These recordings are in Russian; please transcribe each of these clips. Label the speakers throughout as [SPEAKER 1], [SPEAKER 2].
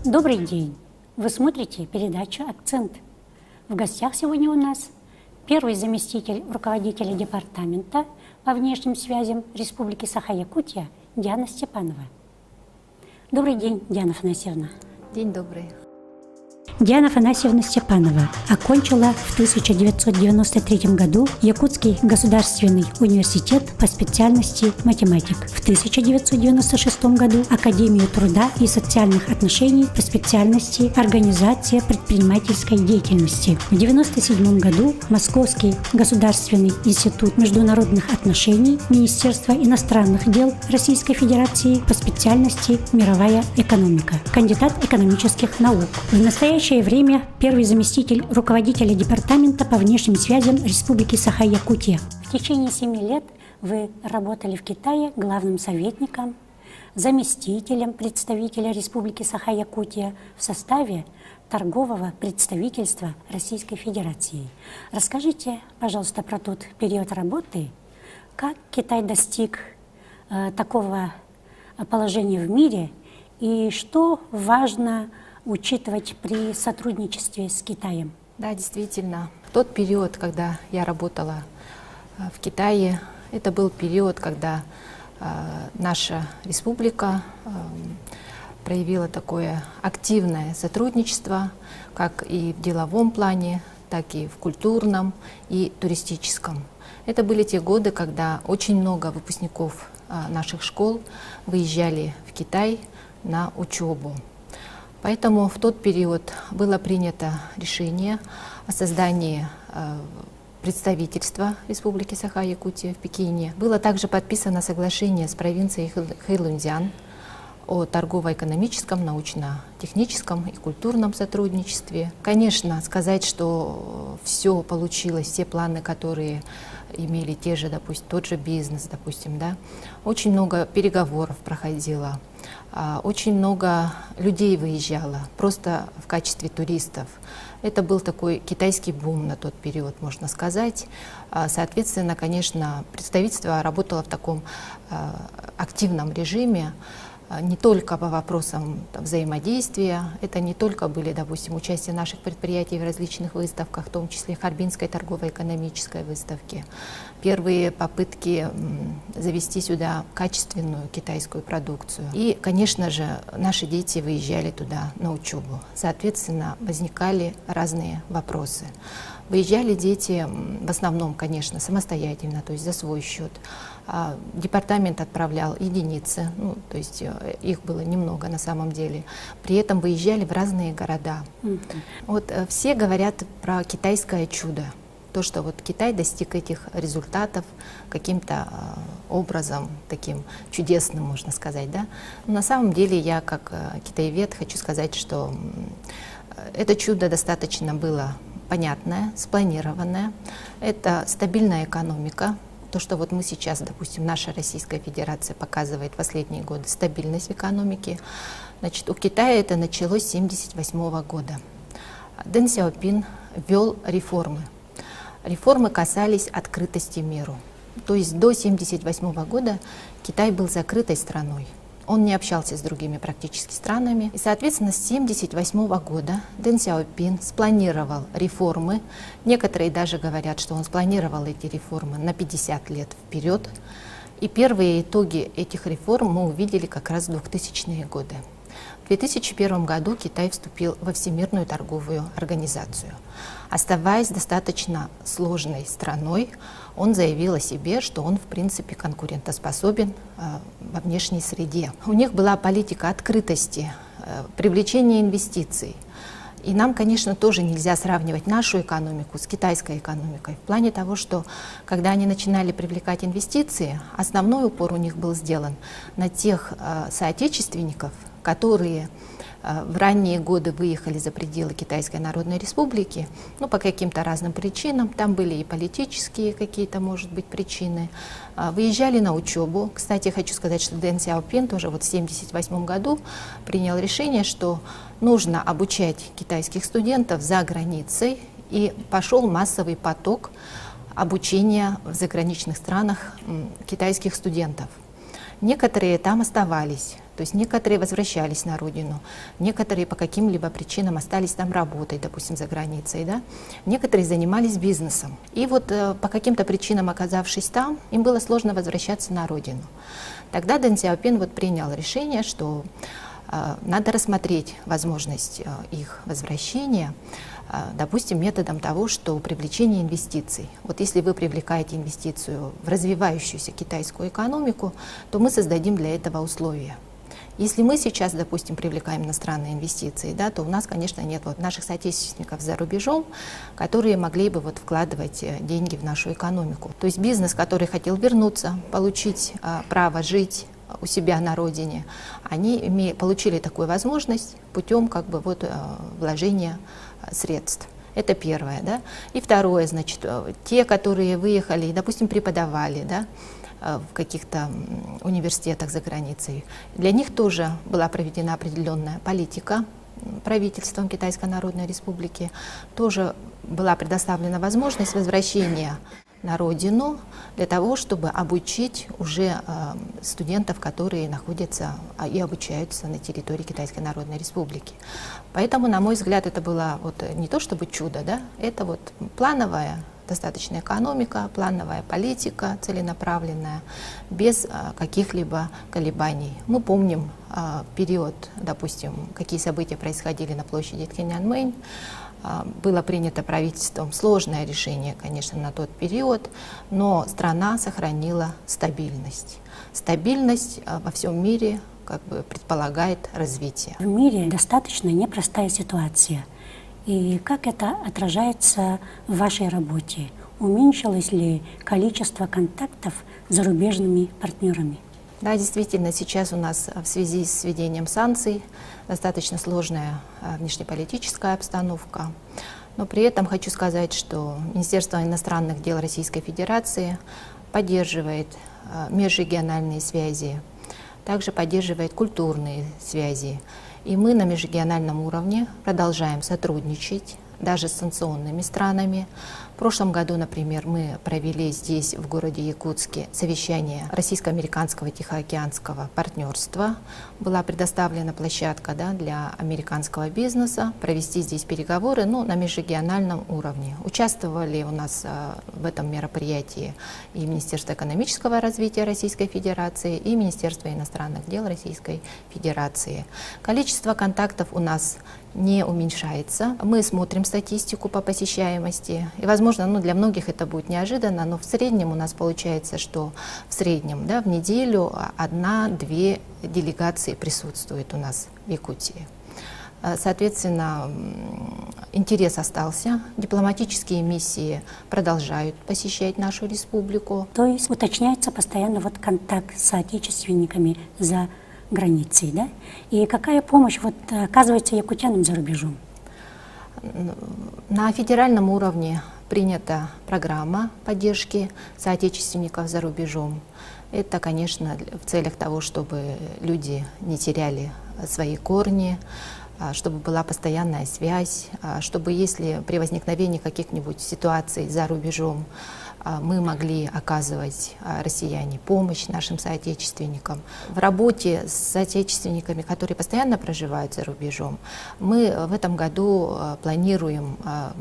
[SPEAKER 1] Добрый день! Вы смотрите передачу «Акцент». В гостях сегодня у нас первый заместитель руководителя департамента по внешним связям Республики Саха-Якутия Диана Степанова. Добрый день, Диана Афанасьевна.
[SPEAKER 2] День добрый.
[SPEAKER 1] Диана Афанасьевна Степанова окончила в 1993 году Якутский государственный университет по специальности математик. В 1996 году Академию труда и социальных отношений по специальности организация предпринимательской деятельности. В 1997 году Московский государственный институт международных отношений Министерства иностранных дел Российской Федерации по специальности мировая экономика. Кандидат экономических наук. В настоящее время первый заместитель руководителя департамента по внешним связям Республики Саха-Якутия. В течение 7 лет вы работали в Китае главным советником, заместителем представителя Республики Саха-Якутия в составе торгового представительства Российской Федерации. Расскажите, пожалуйста, про тот период работы, как Китай достиг такого положения в мире и что важно учитывать при сотрудничестве с Китаем?
[SPEAKER 2] Да, действительно. В тот период, когда я работала в Китае, это был период, когда наша республика проявила такое активное сотрудничество, как и в деловом плане, так и в культурном и туристическом. Это были те годы, когда очень много выпускников наших школ выезжали в Китай на учебу. Поэтому в тот период было принято решение о создании представительства Республики Саха-Якутия в Пекине. Было также подписано соглашение с провинцией Хэйлунцзян о торгово-экономическом, научно-техническом и культурном сотрудничестве. Конечно, сказать, что все получилось, все планы, которые имели те же, допустим, тот же бизнес, допустим, да, очень много переговоров проходило. Очень много людей выезжало просто в качестве туристов. Это был такой китайский бум на тот период, можно сказать. Соответственно, конечно, представительство работало в таком активном режиме, не только по вопросам взаимодействия, это не только были, допустим, участие наших предприятий в различных выставках, в том числе Харбинской торгово-экономической выставке, первые попытки завести сюда качественную китайскую продукцию. И, конечно же, наши дети выезжали туда на учебу. Соответственно, возникали разные вопросы. Выезжали дети в основном, конечно, самостоятельно, то есть за свой счет. Департамент отправлял единицы, то есть их было немного на самом деле. При этом выезжали в разные города. Вот все говорят про китайское чудо. То, что вот Китай достиг этих результатов каким-то образом, таким чудесным, можно сказать, да? Но на самом деле я, как китаевед, хочу сказать, что это чудо достаточно было понятное, спланированное. Это стабильная экономика. То, что вот мы сейчас, допустим, наша Российская Федерация показывает последние годы стабильность в экономике, значит, у Китая это началось с 1978 года. Дэн Сяопин ввел реформы. Реформы касались открытости миру. То есть до 1978 года Китай был закрытой страной. Он не общался с другими практически странами. И, соответственно, с 1978 года Дэн Сяопин спланировал реформы. Некоторые даже говорят, что он спланировал эти реформы на 50 лет вперед. И первые итоги этих реформ мы увидели как раз в 2000-е годы. В 2001 году Китай вступил во Всемирную торговую организацию. Оставаясь достаточно сложной страной, он заявил о себе, что он в принципе конкурентоспособен во внешней среде. У них была политика открытости, привлечения инвестиций. И нам, конечно, тоже нельзя сравнивать нашу экономику с китайской экономикой. В плане того, что когда они начинали привлекать инвестиции, основной упор у них был сделан на тех соотечественников, которые в ранние годы выехали за пределы Китайской Народной Республики, по каким-то разным причинам, там были и политические какие-то, может быть, причины, выезжали на учебу. Кстати, хочу сказать, что Дэн Сяопин тоже вот в 1978 году принял решение, что нужно обучать китайских студентов за границей, и пошел массовый поток обучения в заграничных странах китайских студентов. Некоторые там оставались, то есть некоторые возвращались на родину, некоторые по каким-либо причинам остались там работать, допустим, за границей, да? Некоторые занимались бизнесом. И вот по каким-то причинам, оказавшись там, им было сложно возвращаться на родину. Тогда Дэн Сяопин вот принял решение, что надо рассмотреть возможность их возвращения, допустим, методом того, что привлечение инвестиций. Вот если вы привлекаете инвестицию в развивающуюся китайскую экономику, то мы создадим для этого условия. Если мы сейчас, допустим, привлекаем иностранные инвестиции, да, то у нас, конечно, нет вот наших соотечественников за рубежом, которые могли бы вот вкладывать деньги в нашу экономику. То есть бизнес, который хотел вернуться, получить право жить у себя на родине, они получили такую возможность путем как бы вот вложения средств. Это первое, да. И второе, значит, те, которые выехали, допустим, преподавали, да, в каких-то университетах за границей, для них тоже была проведена определенная политика правительством Китайской Народной Республики, тоже была предоставлена возможность возвращения на родину для того, чтобы обучить уже студентов, которые находятся и обучаются на территории Китайской Народной Республики. Поэтому, на мой взгляд, это было вот не то чтобы чудо, да, это вот плановая достаточно экономика, плановая политика, целенаправленная, без каких-либо колебаний. Мы помним период, допустим, какие события происходили на площади Тяньаньмэнь. Было принято правительством сложное решение, конечно, на тот период, но страна сохранила стабильность. Стабильность во всем мире как бы предполагает развитие.
[SPEAKER 1] В мире достаточно непростая ситуация. И как это отражается в вашей работе? Уменьшилось ли количество контактов с зарубежными партнерами?
[SPEAKER 2] Да, действительно, сейчас у нас в связи с введением санкций достаточно сложная внешнеполитическая обстановка. Но при этом хочу сказать, что Министерство иностранных дел Российской Федерации поддерживает межрегиональные связи, также поддерживает культурные связи. И мы на межрегиональном уровне продолжаем сотрудничать даже с санкционными странами. В прошлом году, например, мы провели здесь, в городе Якутске, совещание российско-американского тихоокеанского партнерства. Была предоставлена площадка, да, для американского бизнеса провести здесь переговоры, но на межрегиональном уровне. Участвовали у нас в этом мероприятии и Министерство экономического развития Российской Федерации, и Министерство иностранных дел Российской Федерации. Количество контактов у нас не уменьшается. Мы смотрим статистику по посещаемости. И, возможно, для многих это будет неожиданно, но в среднем у нас получается, что в среднем, да, в неделю 1-2 делегации присутствуют у нас в Якутии. Соответственно, интерес остался. Дипломатические миссии продолжают посещать нашу республику.
[SPEAKER 1] То есть уточняется постоянно вот контакт с соотечественниками за границей, да? И какая помощь вот оказывается якутянам за рубежом?
[SPEAKER 2] На федеральном уровне принята программа поддержки соотечественников за рубежом. Это, конечно, в целях того, чтобы люди не теряли свои корни, чтобы была постоянная связь, чтобы если при возникновении каких-нибудь ситуаций за рубежом мы могли оказывать, россияне, помощь нашим соотечественникам. В работе с соотечественниками, которые постоянно проживают за рубежом, мы в этом году планируем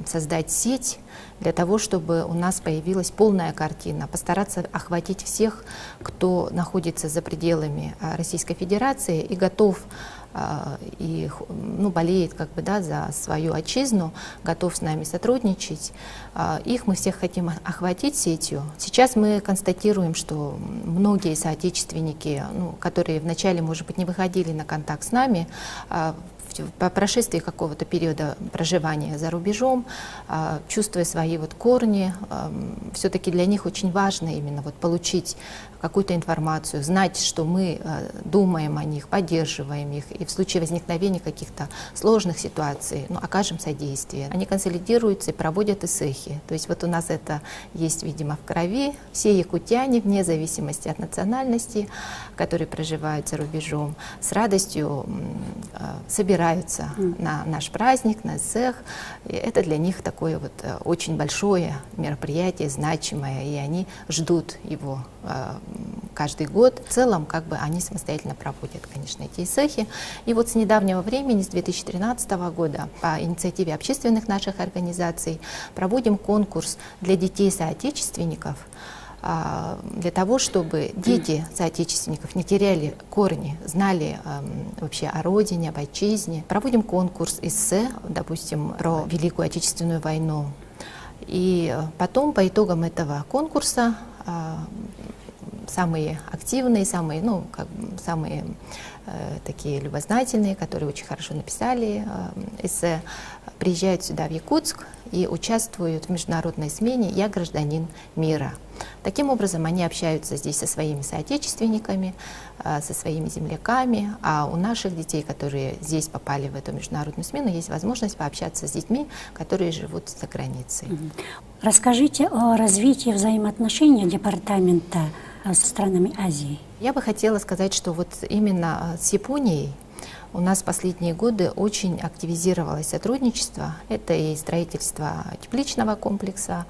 [SPEAKER 2] создать сеть для того, чтобы у нас появилась полная картина, постараться охватить всех, кто находится за пределами Российской Федерации и готов и болеет как бы, да, за свою отчизну, готов с нами сотрудничать. Их мы всех хотим охватить сетью. Сейчас мы констатируем, что многие соотечественники, которые вначале, может быть, не выходили на контакт с нами, по прошествии какого-то периода проживания за рубежом, чувствуя свои вот корни, все-таки для них очень важно именно вот получить какую-то информацию, знать, что мы думаем о них, поддерживаем их, и в случае возникновения каких-то сложных ситуаций окажем содействие. Они консолидируются и проводят ИСЭХи. То есть вот у нас это есть, видимо, в крови. Все якутяне, вне зависимости от национальности, которые проживают за рубежом, с радостью собираются собираются на наш праздник, на цех. И это для них такое вот очень большое мероприятие, значимое, и они ждут его каждый год. В целом, как бы они самостоятельно проводят, конечно, эти цехи. И вот с недавнего времени, с 2013 года, по инициативе общественных наших организаций, проводим конкурс для детей-соотечественников, для того, чтобы дети соотечественников не теряли корни, знали вообще о родине, об отчизне. Проводим конкурс эссе, допустим, про Великую Отечественную войну. И потом, по итогам этого конкурса, самые активные, самые такие любознательные, которые очень хорошо написали эссе, приезжают сюда, в Якутск, и участвуют в международной смене «Я гражданин мира». Таким образом, они общаются здесь со своими соотечественниками, со своими земляками, а у наших детей, которые здесь попали в эту международную смену, есть возможность пообщаться с детьми, которые живут за границей.
[SPEAKER 1] Расскажите о развитии взаимоотношений департамента с странами Азии.
[SPEAKER 2] Я бы хотела сказать, что вот именно с Японией у нас в последние годы очень активизировалось сотрудничество. Это и строительство тепличного комплекса,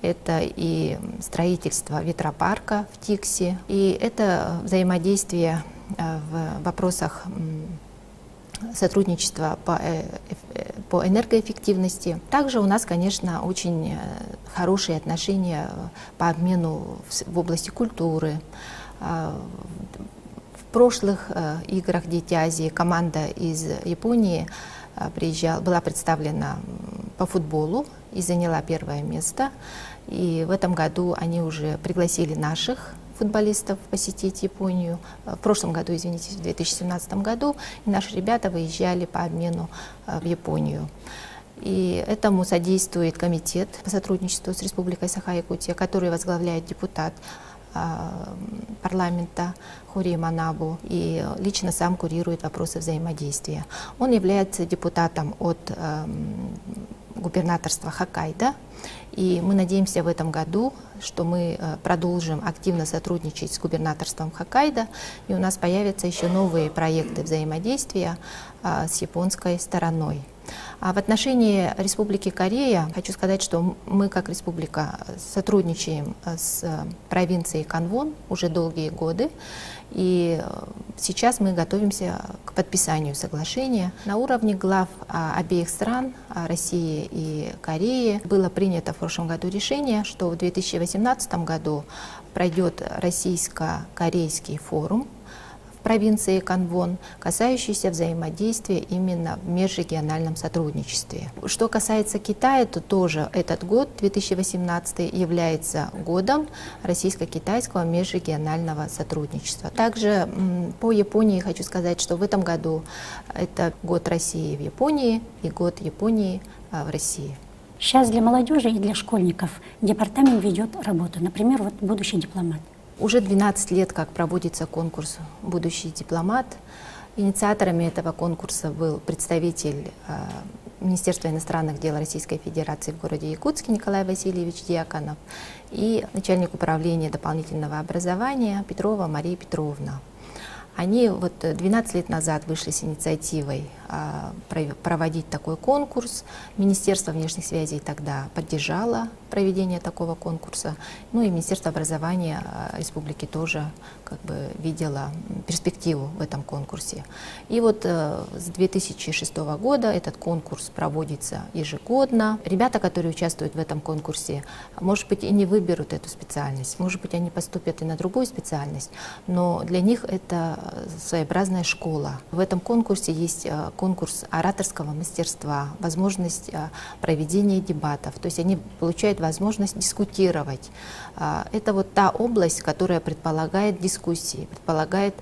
[SPEAKER 2] это и строительство ветропарка в Тикси, и это взаимодействие в вопросах сотрудничества по энергоэффективности. Также у нас, конечно, очень хорошие отношения по обмену в области культуры. В прошлых играх «Дети Азии» команда из Японии была представлена по футболу и заняла первое место. И в этом году они уже пригласили наших футболистов посетить Японию. В прошлом году, извините, в 2017 году наши ребята выезжали по обмену в Японию. И этому содействует комитет по сотрудничеству с Республикой Саха-Якутия, который возглавляет депутат парламента Хури Манабу и лично сам курирует вопросы взаимодействия. Он является депутатом от губернаторства Хоккайдо, и мы надеемся в этом году, что мы продолжим активно сотрудничать с губернаторством Хоккайдо, и у нас появятся еще новые проекты взаимодействия с японской стороной. А в отношении Республики Корея хочу сказать, что мы как республика сотрудничаем с провинцией Канвон уже долгие годы, и сейчас мы готовимся к подписанию соглашения. На уровне глав обеих стран, России и Кореи, было принято в прошлом году решение, что в 2018 году пройдет российско-корейский форум в провинции Канвон, касающийся взаимодействия именно в межрегиональном сотрудничестве. Что касается Китая, то тоже этот год, 2018, является годом российско-китайского межрегионального сотрудничества. Также по Японии хочу сказать, что в этом году это год России в Японии и год Японии в России.
[SPEAKER 1] Сейчас для молодежи и для школьников департамент ведет работу. Например, вот будущий дипломат.
[SPEAKER 2] Уже 12 лет, как проводится конкурс «Будущий дипломат». Инициаторами этого конкурса был представитель Министерства иностранных дел Российской Федерации в городе Якутске Николай Васильевич Дьяконов и начальник управления дополнительного образования Петрова Мария Петровна. Они вот 12 лет назад вышли с инициативой проводить такой конкурс. Министерство внешних связей тогда поддержало проведение такого конкурса. Ну и Министерство образования республики тоже как бы видело перспективу в этом конкурсе. И вот с 2006 года этот конкурс проводится ежегодно. Ребята, которые участвуют в этом конкурсе, может быть, и не выберут эту специальность, может быть, они поступят и на другую специальность, но для них это своеобразная школа. В этом конкурсе есть конкурс ораторского мастерства, возможность проведения дебатов, то есть они получают возможность дискутировать. Это вот та область, которая предполагает дискуссии, предполагает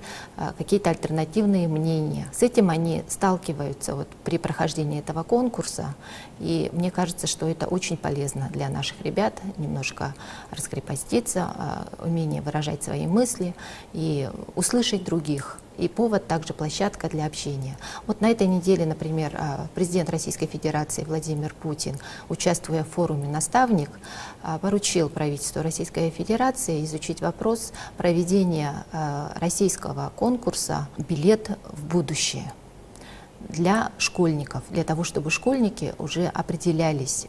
[SPEAKER 2] какие-то альтернативные мнения. С этим они сталкиваются вот при прохождении этого конкурса, и мне кажется, что это очень полезно для наших ребят, немножко раскрепоститься, умение выражать свои мысли и услышать других. И повод также площадка для общения. Вот на этой неделе, например, президент Российской Федерации Владимир Путин, участвуя в форуме «Наставник», поручил правительству Российской Федерации изучить вопрос проведения российского конкурса «Билет в будущее». для школьников, для того, чтобы школьники уже определялись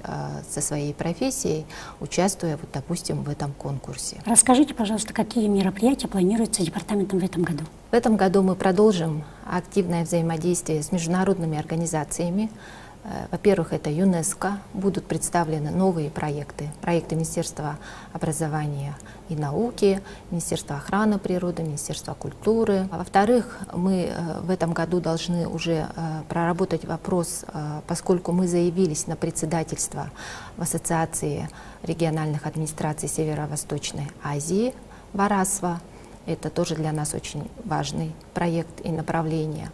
[SPEAKER 2] со своей профессией, участвуя, вот, допустим, в этом конкурсе.
[SPEAKER 1] Расскажите, пожалуйста, какие мероприятия планируются департаментом в этом году?
[SPEAKER 2] В этом году мы продолжим активное взаимодействие с международными организациями. Во-первых, это ЮНЕСКО, будут представлены новые проекты, проекты Министерства образования и науки, Министерства охраны природы, Министерства культуры. Во-вторых, мы в этом году должны уже проработать вопрос, поскольку мы заявились на председательство в Ассоциации региональных администраций Северо-Восточной Азии ВАРАСВА. Это тоже для нас очень важный проект и направление.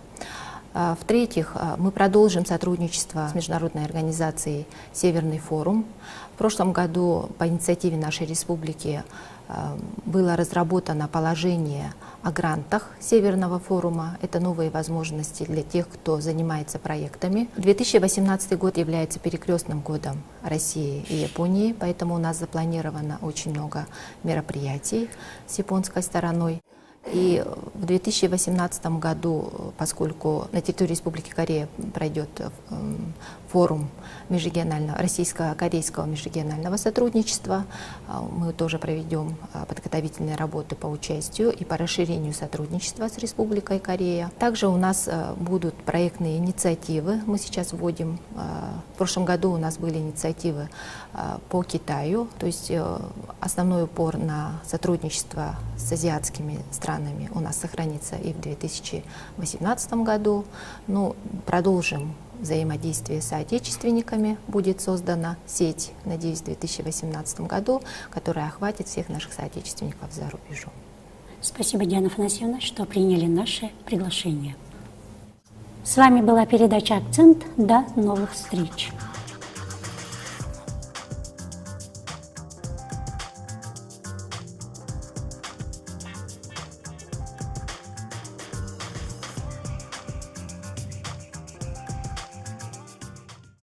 [SPEAKER 2] В-третьих, мы продолжим сотрудничество с международной организацией «Северный форум». В прошлом году по инициативе нашей республики было разработано положение о грантах Северного форума. Это новые возможности для тех, кто занимается проектами. 2018 год является перекрестным годом России и Японии, поэтому у нас запланировано очень много мероприятий с японской стороной. И в 2018 году, поскольку на территории Республики Корея пройдет форум российско-корейского межрегионального сотрудничества, мы тоже проведем подготовительные работы по участию и по расширению сотрудничества с Республикой Корея. Также у нас будут проектные инициативы, мы сейчас вводим. В прошлом году у нас были инициативы по Китаю, то есть основной упор на сотрудничество с азиатскими странами у нас сохранится и в 2018 году. Ну, продолжим взаимодействие с соотечественниками. Будет создана сеть, надеюсь, в 2018 году, которая охватит всех наших соотечественников за рубежом.
[SPEAKER 1] Спасибо, Диана Афанасьевна, что приняли наше приглашение. С вами была передача «Акцент». До новых встреч!